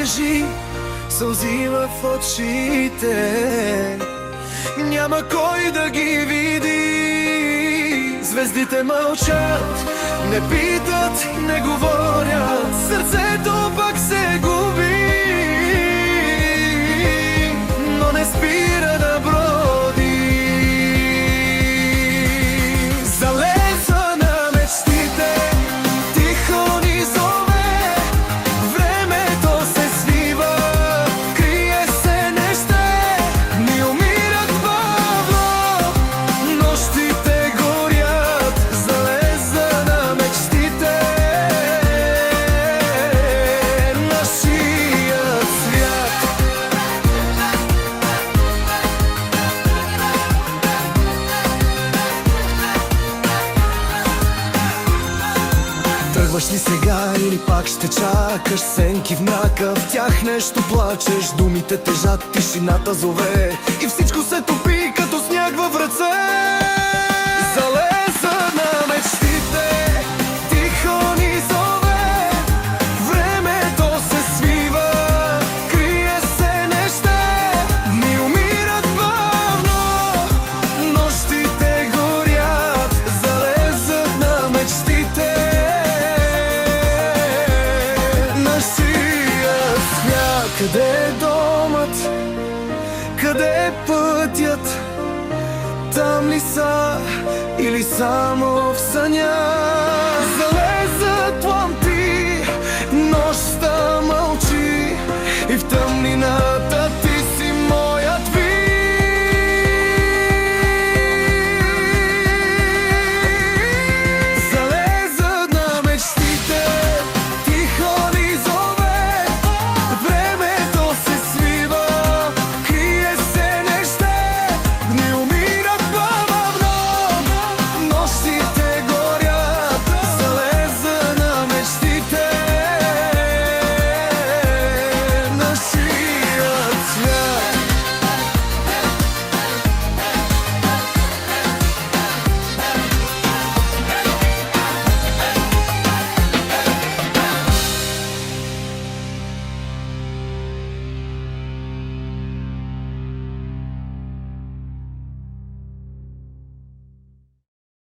тежи, сълзи в очите, няма кой да ги види. Звездите мълчат, не питат, не говорят, сърцето пак се губи, но не спира да броди. Залеза на мечтите, тихо ни зове, времето се свива, крие се неща, ни умират бавно, нощите горят. Залеза на мечтите, нашият свят. Тръгваш ли сега или пак ще чакаш? Сенки в мрака, в тях нещо плачеш, думите тежат, тишината зове и всичко се топи като сняг в ръце. Залеза на мечтите, тихо ни зове, времето се свива, крие се неща, ни умират бавно, нощите горят. Залеза на мечтите, нашия свят. Къде е домът? Къде е пътят? Там ли са или само в съня?